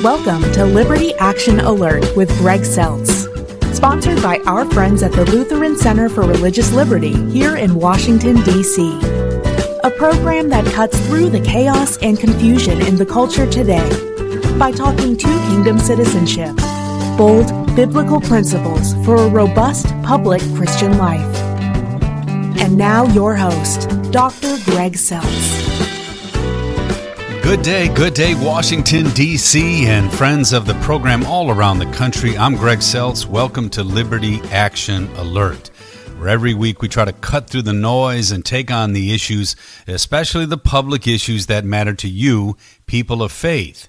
Welcome to Liberty Action Alert with Greg Seltz, sponsored by our friends at the Lutheran Center for Religious Liberty here in Washington, D.C. A program that cuts through the chaos and confusion in the culture today by talking to kingdom citizenship, bold biblical principles for a robust public Christian life. And now your host, Dr. Greg Seltz. Good day, Washington, D.C., and friends of the program all around the country. I'm Greg Seltz. Welcome to Liberty Action Alert, where every week we try to cut through the noise and take on the issues, especially the public issues that matter to you, people of faith.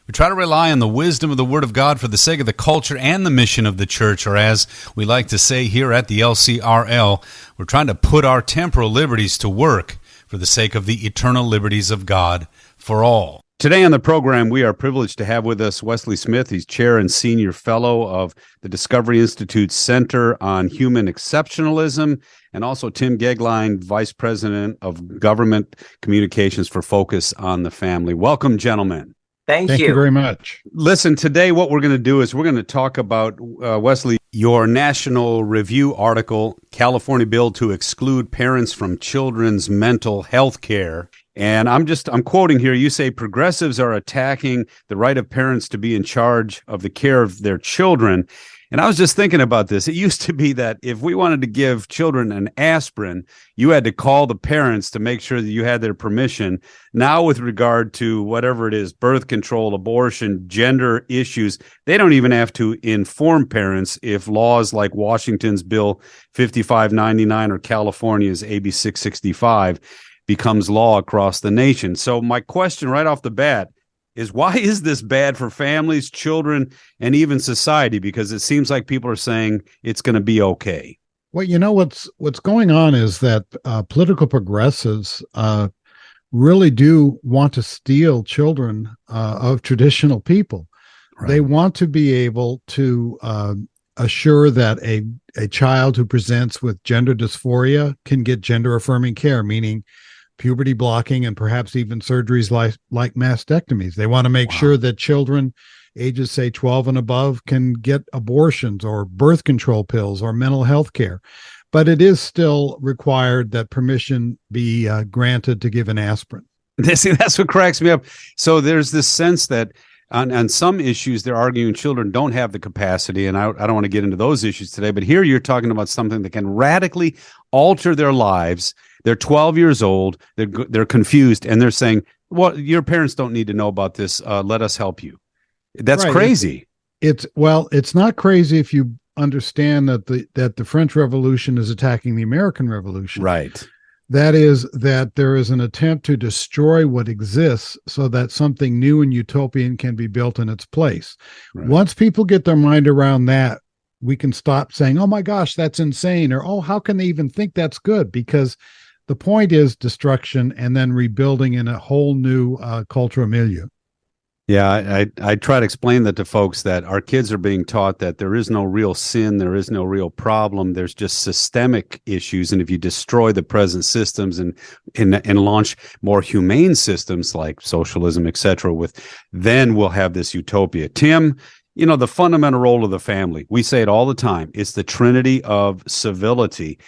We try to rely on the wisdom of the Word of God for the sake of the culture and the mission of the church, or as we like to say here at the LCRL, we're trying to put our temporal liberties to work for the sake of the eternal liberties of God for all. Today on the program, we are privileged to have with us Wesley Smith. He's Chair and Senior Fellow of the Discovery Institute's Center on Human Exceptionalism, and also Tim Goeglein, Vice President of Government Communications for Focus on the Family. Welcome, gentlemen. Thank you very much. Listen, today what we're going to do is we're going to talk about, Wesley, your National Review article, California Bill to Exclude Parents from Children's Mental Health Care. And I'm quoting here, you say progressives are attacking the right of parents to be in charge of the care of their children. And I was just thinking about this. It used to be that if we wanted to give children an aspirin, you had to call the parents to make sure that you had their permission. Now, with regard to whatever it is, birth control, abortion, gender issues, they don't even have to inform parents if laws like Washington's Bill 5599 or California's AB 665 becomes law across the nation. So my question right off the bat is, why is this bad for families, children, and even society? Because it seems like people are saying it's going to be okay. Well, you know, what's going on is that political progressives really do want to steal children of traditional people. Right. They want to be able to assure that a child who presents with gender dysphoria can get gender-affirming care, meaning puberty blocking and perhaps even surgeries like mastectomies. They want to make sure that children ages, say, 12 and above can get abortions or birth control pills or mental health care. But it is still required that permission be granted to give an aspirin. See, that's what cracks me up. So there's this sense that on some issues, they're arguing children don't have the capacity, and I don't want to get into those issues today, but here you're talking about something that can radically alter their lives. They're 12 years old, they're confused, and they're saying, well, your parents don't need to know about this, let us help you. That's right. Crazy. It's not crazy if you understand that the French Revolution is attacking the American Revolution. Right. That is, that there is an attempt to destroy what exists so that something new and utopian can be built in its place. Right. Once people get their mind around that, we can stop saying, oh my gosh, that's insane, or, oh, how can they even think that's good? Because the point is destruction and then rebuilding in a whole new cultural milieu. Yeah, I try to explain that to folks, that our kids are being taught that there is no real sin, there is no real problem, there's just systemic issues, and if you destroy the present systems and launch more humane systems like socialism, etc., then we'll have this utopia. Tim, you know, the fundamental role of the family, we say it all the time, it's the trinity of civility,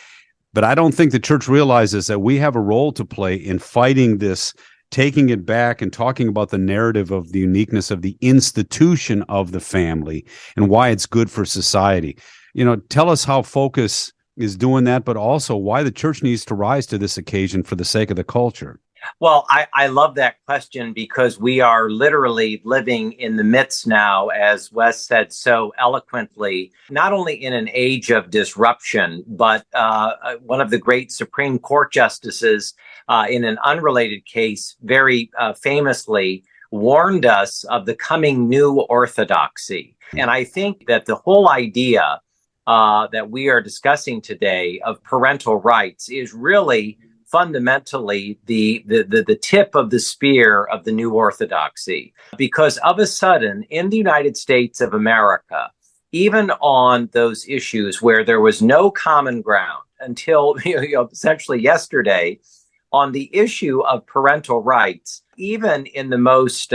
but I don't think the church realizes that we have a role to play in fighting this, taking it back and talking about the narrative of the uniqueness of the institution of the family and why it's good for society. You know, tell us how Focus is doing that, but also why the church needs to rise to this occasion for the sake of the culture. Well, I love that question, because we are literally living in the midst now, as Wes said so eloquently, not only in an age of disruption, but one of the great Supreme Court justices in an unrelated case very famously warned us of the coming new orthodoxy. And I think that the whole idea that we are discussing today of parental rights is really fundamentally the tip of the spear of the new orthodoxy, because of a sudden in the United States of America, even on those issues where there was no common ground until essentially yesterday, on the issue of parental rights, even in the most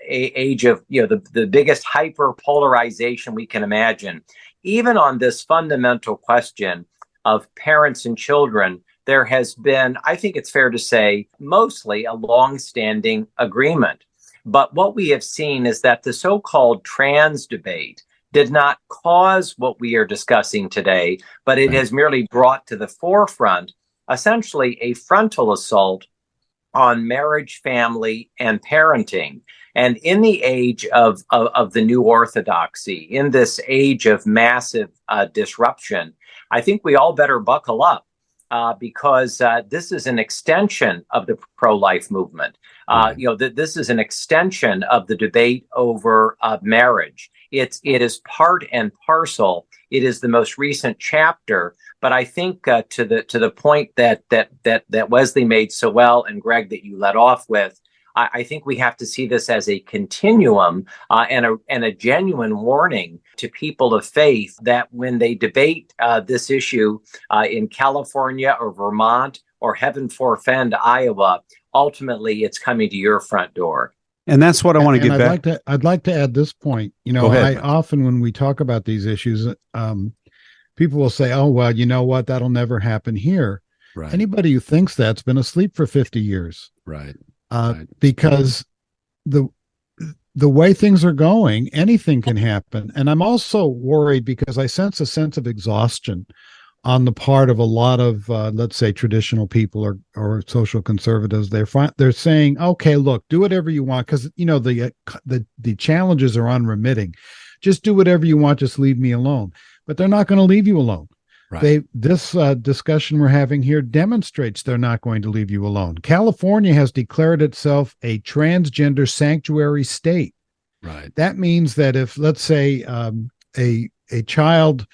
age of, the biggest hyper polarization we can imagine, even on this fundamental question of parents and children, there has been, I think it's fair to say, mostly a longstanding agreement. But what we have seen is that the so-called trans debate did not cause what we are discussing today, but it has merely brought to the forefront essentially a frontal assault on marriage, family, and parenting. And in the age of the new orthodoxy, in this age of massive disruption, I think we all better buckle up because this is an extension of the pro-life movement. This is an extension of the debate over marriage. It is part and parcel. It is the most recent chapter. But I think to the point that Wesley made so well, and Greg, that you led off with, I think we have to see this as a continuum and a genuine warning to people of faith that when they debate this issue in California or Vermont or heaven forfend Iowa, ultimately it's coming to your front door. And that's what I want to get back. I'd like to add this point. I often, when we talk about these issues, people will say, "Oh, well, you know what? That'll never happen here." Right. Anybody who thinks that's been asleep for 50 years. Right. Because the way things are going, anything can happen. And I'm also worried because I sense a sense of exhaustion on the part of a lot of, let's say, traditional people or social conservatives. They're saying, okay, look, do whatever you want, because the challenges are unremitting. Just do whatever you want. Just leave me alone. But they're not going to leave you alone. Right. This discussion we're having here demonstrates they're not going to leave you alone. California has declared itself a transgender sanctuary state. Right. That means that if, let's say, a child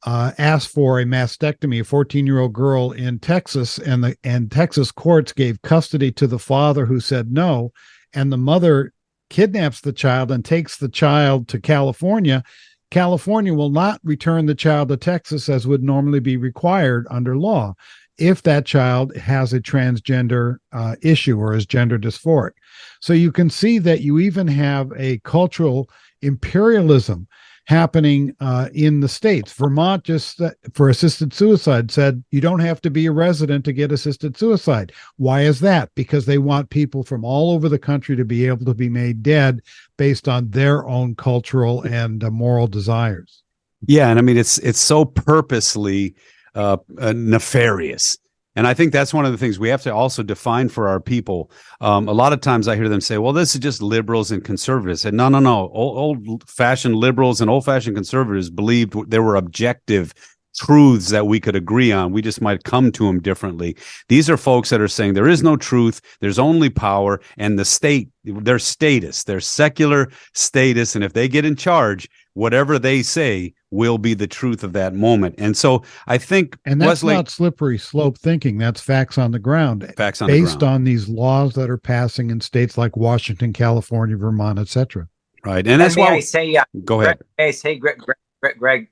asked for a mastectomy, a 14-year-old girl in Texas, and Texas courts gave custody to the father who said no, and the mother kidnaps the child and takes the child to California, California will not return the child to Texas as would normally be required under law if that child has a transgender issue or is gender dysphoric. So you can see that you even have a cultural imperialism happening in the states. Vermont just for assisted suicide said you don't have to be a resident to get assisted suicide. Why is that? Because they want people from all over the country to be able to be made dead based on their own cultural and moral desires. Yeah, and I mean it's so purposely nefarious. And I think that's one of the things we have to also define for our people. A lot of times I hear them say, well, this is just liberals and conservatives. And no. Old-fashioned liberals and old-fashioned conservatives believed there were objective truths that we could agree on. We just might come to them differently. These are folks that are saying there is no truth, there's only power, and the state, they're statists, they're secular statists, and if they get in charge, whatever they say will be the truth of that moment. And so I think, and that's Wesley, not slippery slope thinking. That's facts on the ground. Facts on based the ground. on these laws that are passing in states like Washington, California, Vermont, etc. Right, and that's why. I say, go ahead. May I say, Greg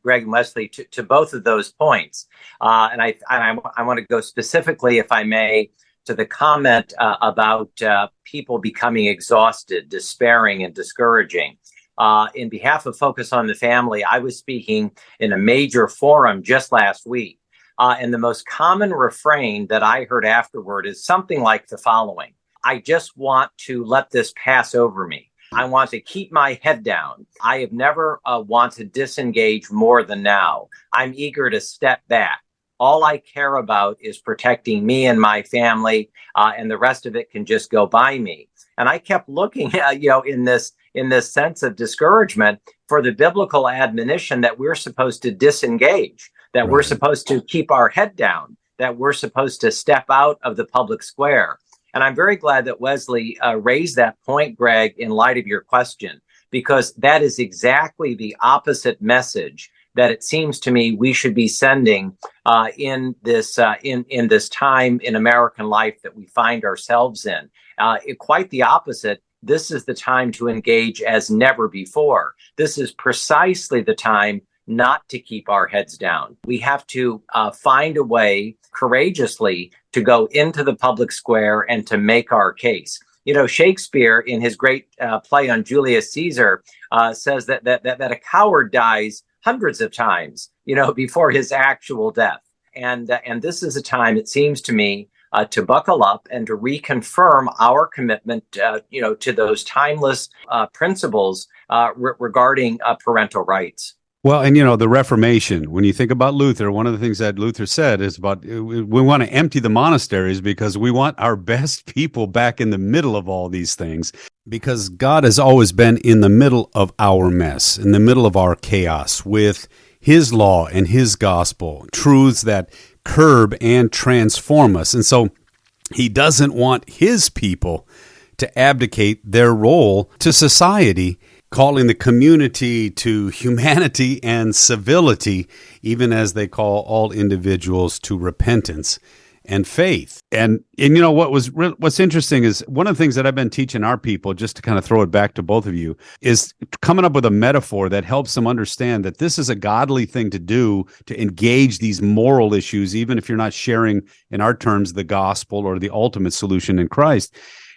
and Wesley, to both of those points, and I want to go specifically, if I may, to the comment about people becoming exhausted, despairing, and discouraging. In behalf of Focus on the Family, I was speaking in a major forum just last week, and the most common refrain that I heard afterward is something like the following: I just want to let this pass over me. I want to keep my head down. I have never want to disengage more than now. I'm eager to step back. All I care about is protecting me and my family, and the rest of it can just go by me. And I kept looking at, in this sense of discouragement for the biblical admonition that we're supposed to disengage, that we're supposed to keep our head down, that we're supposed to step out of the public square. And I'm very glad that Wesley raised that point, Greg, in light of your question, because that is exactly the opposite message that it seems to me we should be sending in this time in American life that we find ourselves in. Quite the opposite. This is the time to engage as never before. This is precisely the time not to keep our heads down. We have to find a way courageously to go into the public square and to make our case. Shakespeare, in his great play on Julius Caesar, says that a coward dies hundreds of times, before his actual death. And this is a time, it seems to me, to buckle up and to reconfirm our commitment, to those timeless principles regarding parental rights. Well, and the Reformation, when you think about Luther, one of the things that Luther said is about we want to empty the monasteries because we want our best people back in the middle of all these things, because God has always been in the middle of our mess, in the middle of our chaos, with his law and his gospel, truths that curb and transform us. And so he doesn't want his people to abdicate their role to society, calling the community to humanity and civility, even as they call all individuals to repentance and faith. And what's interesting is one of the things that I've been teaching our people, just to kind of throw it back to both of you, is coming up with a metaphor that helps them understand that this is a godly thing to do, to engage these moral issues, even if you're not sharing, in our terms, the gospel or the ultimate solution in Christ.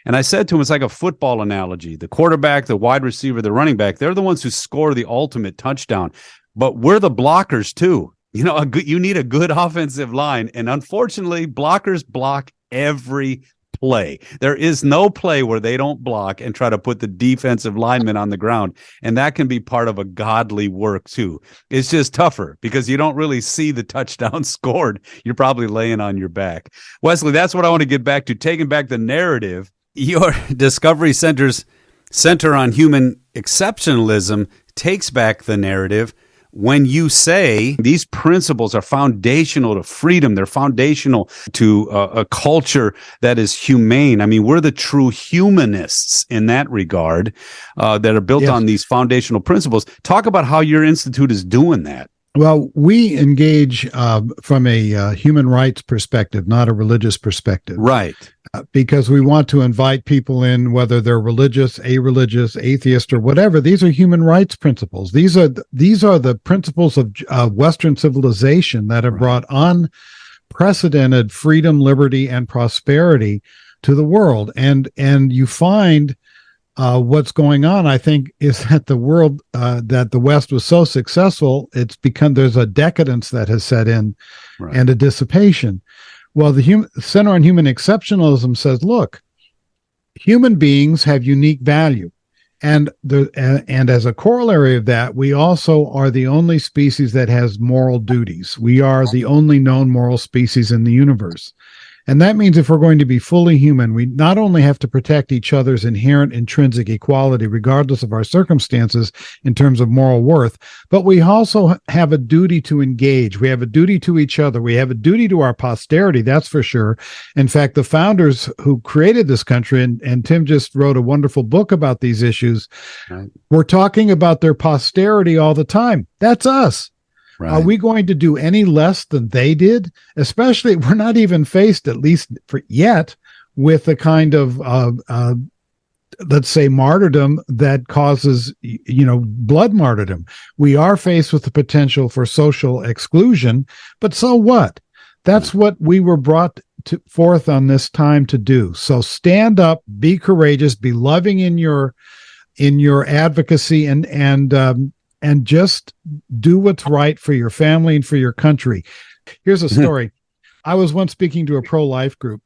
And I said to him, it's like a football analogy. The quarterback, the wide receiver, the running back, they're the ones who score the ultimate touchdown. But we're the blockers too. You need a good offensive line. And unfortunately, blockers block every play. There is no play where they don't block and try to put the defensive lineman on the ground. And that can be part of a godly work too. It's just tougher because you don't really see the touchdown scored. You're probably laying on your back. Wesley, that's what I want to get back to, taking back the narrative. Your Discovery Center's Center on Human Exceptionalism takes back the narrative when you say these principles are foundational to freedom. They're foundational to a culture that is humane. I mean, we're the true humanists in that regard, that are built on these foundational principles. Talk about how your institute is doing that. Well, we engage from a human rights perspective, not a religious perspective. Right. Because we want to invite people in, whether they're religious, a-religious, atheist, or whatever. These are human rights principles. These are the principles of Western civilization that have brought unprecedented freedom, liberty, and prosperity to the world. And you find what's going on, I think, is that the world, that the West was so successful, it's become, there's a decadence that has set in and a dissipation. Well, the Center on Human Exceptionalism says, look, human beings have unique value. And as a corollary of that, we also are the only species that has moral duties. We are the only known moral species in the universe. And that means if we're going to be fully human, we not only have to protect each other's inherent intrinsic equality, regardless of our circumstances in terms of moral worth, but we also have a duty to engage. We have a duty to each other. We have a duty to our posterity, that's for sure. In fact, the founders who created this country, and Tim just wrote a wonderful book about these issues, were talking about their posterity all the time. That's us. Right. Are we going to do any less than they did? Especially, we're not even faced, at least yet, with the kind of, let's say, martyrdom that causes, blood martyrdom. We are faced with the potential for social exclusion, but so what? That's what we were brought forth on this time to do. So stand up, be courageous, be loving in your advocacy, and just do what's right for your family and for your country. Here's a story. I was once speaking to a pro-life group,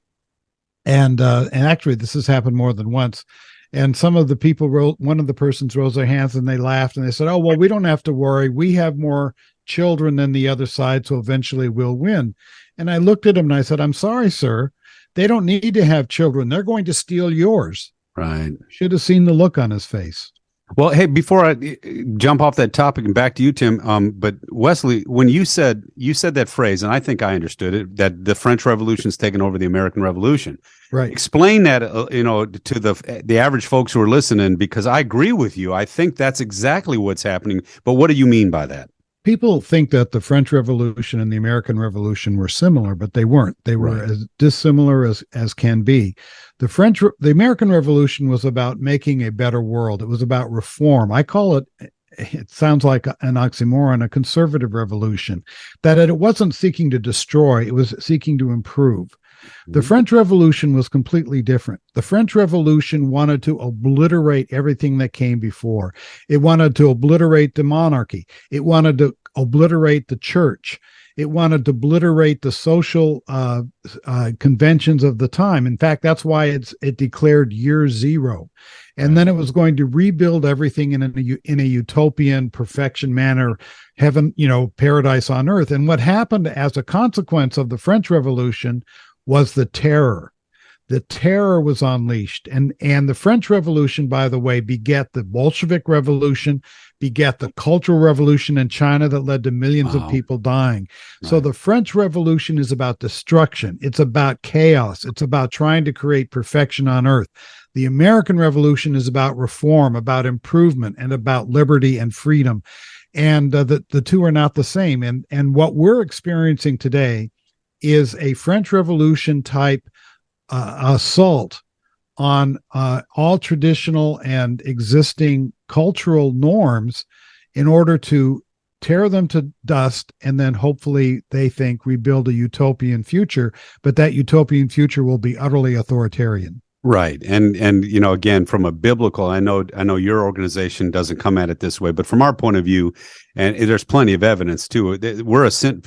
and actually this has happened more than once. And some of the people one of the persons rose their hands and they laughed and they said, oh, well, we don't have to worry. We have more children than the other side, so eventually we'll win. And I looked at him and I said, I'm sorry, sir. They don't need to have children. They're going to steal yours. Right. Should have seen the look on his face. Well, hey, before I jump off that topic and back to you, Tim, but Wesley, when you said that phrase, and I think I understood it, that the French Revolution's taken over the American Revolution. Right. Explain that, to the average folks who are listening, because I agree with you. I think that's exactly what's happening. But what do you mean by that? People think that the French Revolution and the American Revolution were similar, but they weren't. They were as dissimilar as can be. The American Revolution was about making a better world. It was about reform. I call it sounds like an oxymoron, a conservative revolution, that it wasn't seeking to destroy, it was seeking to improve. The French Revolution was completely different. The French Revolution wanted to obliterate everything that came before. It wanted to obliterate the monarchy. It wanted to obliterate the church. It wanted to obliterate the social conventions of the time. In fact, that's why it declared year zero. And then it was going to rebuild everything in a utopian perfection manner, heaven, paradise on earth. And what happened as a consequence of the French Revolution was the terror. The terror was unleashed. And the French Revolution, by the way, begat the Bolshevik Revolution, begat the Cultural Revolution in China that led to millions of people dying. Right. So the French Revolution is about destruction. It's about chaos. It's about trying to create perfection on earth. The American Revolution is about reform, about improvement, and about liberty and freedom. And the two are not the same. And what we're experiencing today is a French Revolution type assault on all traditional and existing cultural norms in order to tear them to dust, and then hopefully they think rebuild a utopian future, but that utopian future will be utterly authoritarian. Right. And again, from a biblical, I know your organization doesn't come at it this way, but from our point of view, and there's plenty of evidence too,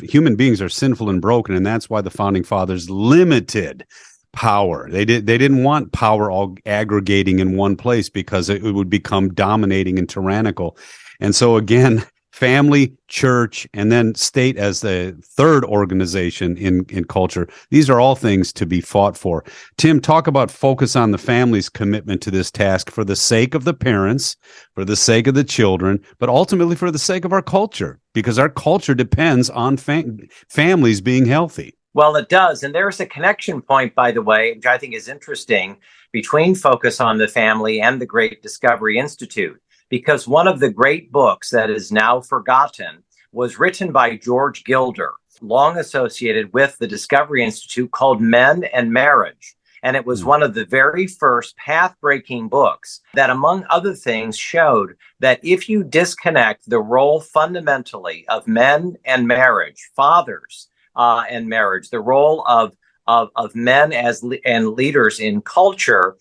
human beings are sinful and broken, and that's why the founding fathers limited power. They didn't want power all aggregating in one place because it would become dominating and tyrannical. And so again, family, church, and then state as the third organization in culture. These are all things to be fought for. Tim, talk about focus on the family's commitment to this task for the sake of the parents, for the sake of the children, but ultimately for the sake of our culture, because our culture depends on families being healthy. Well, it does. And there's a connection point, by the way, which I think is interesting, between Focus on the Family and the Great Discovery Institute. Because one of the great books that is now forgotten was written by George Gilder, long associated with the Discovery Institute, called Men and Marriage. And it was one of the very first path-breaking books that, among other things, showed that if you disconnect the role fundamentally of men and marriage, fathers and marriage, the role of men and leaders in culture,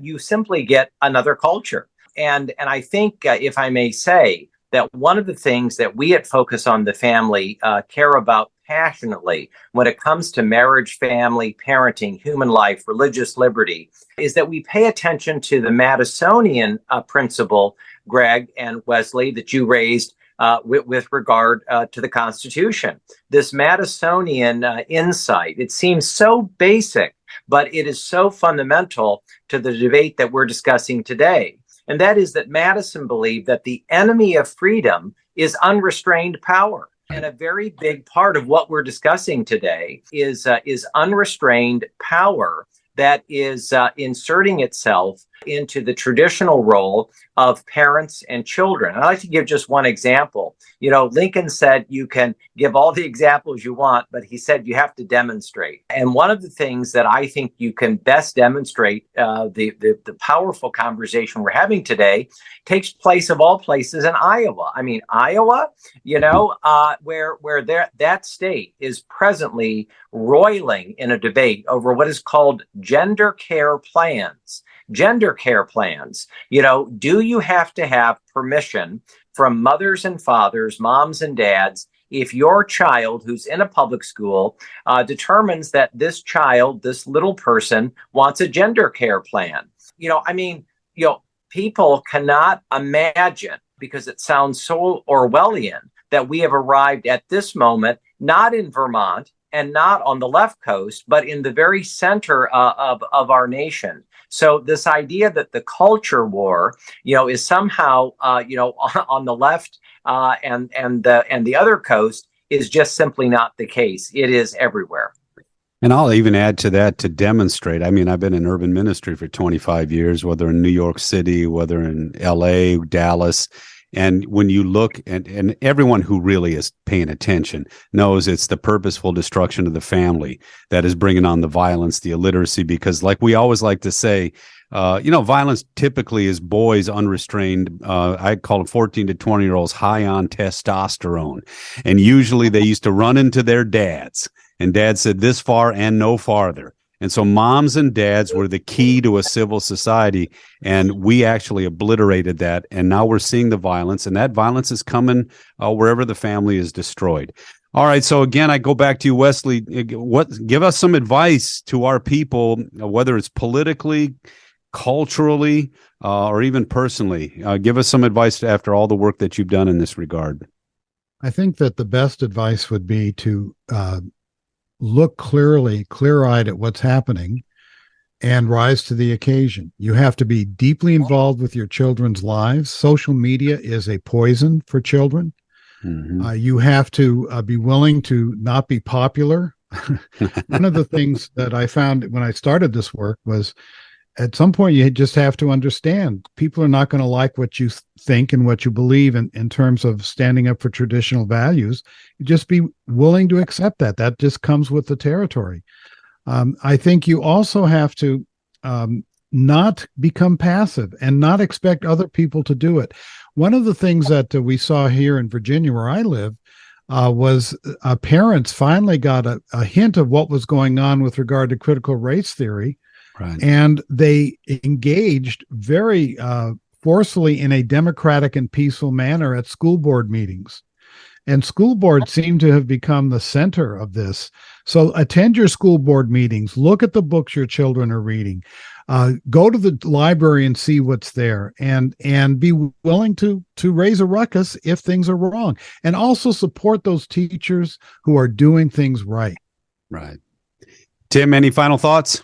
you simply get another culture. And I think, if I may say, that one of the things that we at Focus on the Family care about passionately when it comes to marriage, family, parenting, human life, religious liberty, is that we pay attention to the Madisonian principle, Greg and Wesley, that you raised with regard to the Constitution. This Madisonian insight, it seems so basic, but it is so fundamental to the debate that we're discussing today. And that is that Madison believed that the enemy of freedom is unrestrained power. And a very big part of what we're discussing today is unrestrained power that is inserting itself into the traditional role of parents and children. And I'd like to give just one example. Lincoln said you can give all the examples you want, but he said you have to demonstrate. And one of the things that I think you can best demonstrate the powerful conversation we're having today takes place of all places in Iowa. I mean, Iowa, where that state is presently roiling in a debate over what is called gender care plans. Gender care plans. Do you have to have permission from mothers and fathers, moms and dads, if your child who's in a public school determines that this child, this little person, wants a gender care plan? People cannot imagine, because it sounds so Orwellian, that we have arrived at this moment, not in Vermont and not on the left coast, but in the very center of our nation. So this idea that the culture war, is somehow, on the left and the other coast is just simply not the case. It is everywhere. And I'll even add to that to demonstrate. I mean, I've been in urban ministry for 25 years, whether in New York City, whether in LA, Dallas. And when you look and everyone who really is paying attention knows it's the purposeful destruction of the family that is bringing on the violence, the illiteracy, because like we always like to say, violence typically is boys unrestrained. I call them 14 to 20-year-olds high on testosterone. And usually they used to run into their dads And Dad said, this far and no farther. And so moms and dads were the key to a civil society, and we actually obliterated that. And now we're seeing the violence, and that violence is coming wherever the family is destroyed. All right. So again, I go back to you, Wesley. Give us some advice to our people, whether it's politically, culturally, or even personally. Give us some advice after all the work that you've done in this regard. I think that the best advice would be to look clear-eyed at what's happening and rise to the occasion. You have to be deeply involved with your children's lives. Social media is a poison for children. Mm-hmm. You have to be willing to not be popular. One of the things that I found when I started this work was at some point you just have to understand people are not going to like what you think and what you believe in terms of standing up for traditional values. You just be willing to accept that. That just comes with the territory. I think you also have to not become passive and not expect other people to do it. One of the things that we saw here in Virginia, where I live, was parents finally got a hint of what was going on with regard to critical race theory. Right. And they engaged very forcefully in a democratic and peaceful manner at school board meetings. And school boards seem to have become the center of this. So attend your school board meetings, look at the books your children are reading, go to the library and see what's there, and be willing to raise a ruckus if things are wrong. And also support those teachers who are doing things right. Right. Tim, any final thoughts?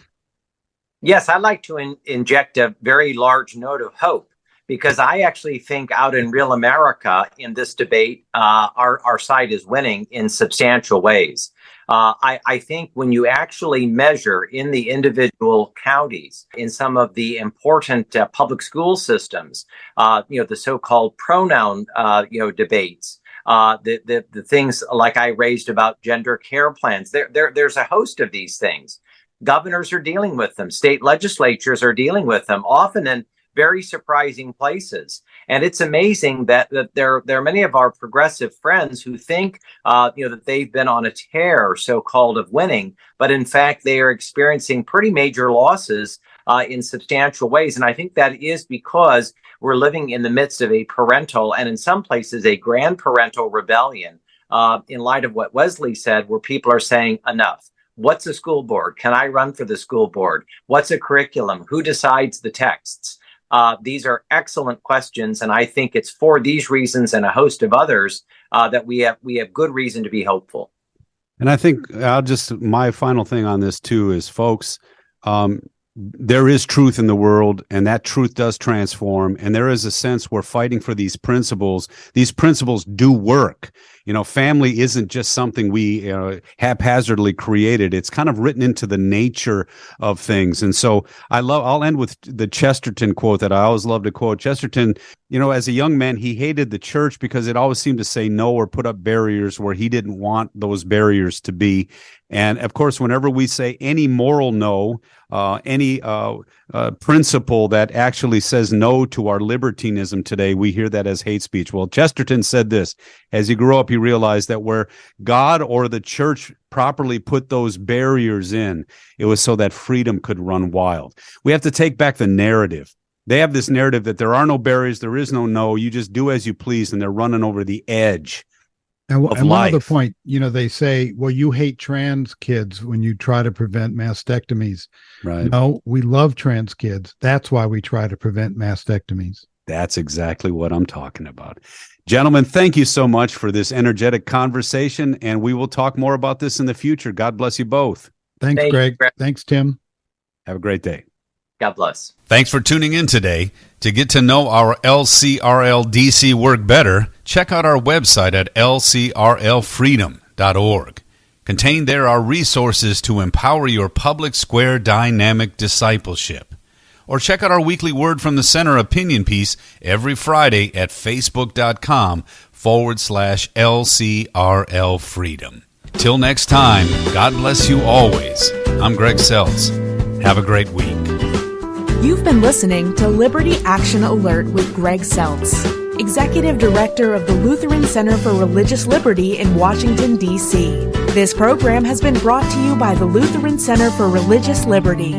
Yes, I'd like to inject a very large note of hope, because I actually think out in real America in this debate, our side is winning in substantial ways. I think when you actually measure in the individual counties, in some of the important public school systems, the so-called pronoun, debates, the things like I raised about gender care plans, there's a host of these things. Governors are dealing with them. State legislatures are dealing with them, often in very surprising places. And it's amazing that there are many of our progressive friends who think, that they've been on a tear, so-called, of winning, but in fact, they are experiencing pretty major losses in substantial ways. And I think that is because we're living in the midst of a parental, and in some places, a grandparental rebellion, in light of what Wesley said, where people are saying enough. What's a school board? Can I run for the school board? What's a curriculum? Who decides the texts? These are excellent questions, and I think it's for these reasons and a host of others that we have good reason to be hopeful. And I think my final thing on this too is, folks, there is truth in the world, and that truth does transform. And there is a sense we're fighting for these principles. These principles do work. Family isn't just something we haphazardly created. It's kind of written into the nature of things. And so I'll end with the Chesterton quote that I always love to quote. Chesterton, as a young man, he hated the church because it always seemed to say no or put up barriers where he didn't want those barriers to be. And of course, whenever we say any moral no, any principle that actually says no to our libertinism today, we hear that as hate speech. Well, Chesterton said this: as he grew up, he realized that where God or the church properly put those barriers in, it was so that freedom could run wild. We have to take back the narrative. They have this narrative that there are no barriers, there is no, you just do as you please, and they're running over the edge. And one other point, they say, well, you hate trans kids when you try to prevent mastectomies. Right. No, we love trans kids. That's why we try to prevent mastectomies. That's exactly what I'm talking about. Gentlemen, thank you so much for this energetic conversation, and we will talk more about this in the future. God bless you both. Thanks, Greg. Thanks, Tim. Have a great day. God bless. Thanks for tuning in today. To get to know our LCRLDC work better, check out our website at lcrlfreedom.org. Contained there are resources to empower your public square dynamic discipleship. Or check out our weekly Word from the Center opinion piece every Friday at facebook.com/LCRLfreedom. Till next time, God bless you always. I'm Greg Seltz. Have a great week. You've been listening to Liberty Action Alert with Greg Seltz, Executive Director of the Lutheran Center for Religious Liberty in Washington, D.C. This program has been brought to you by the Lutheran Center for Religious Liberty.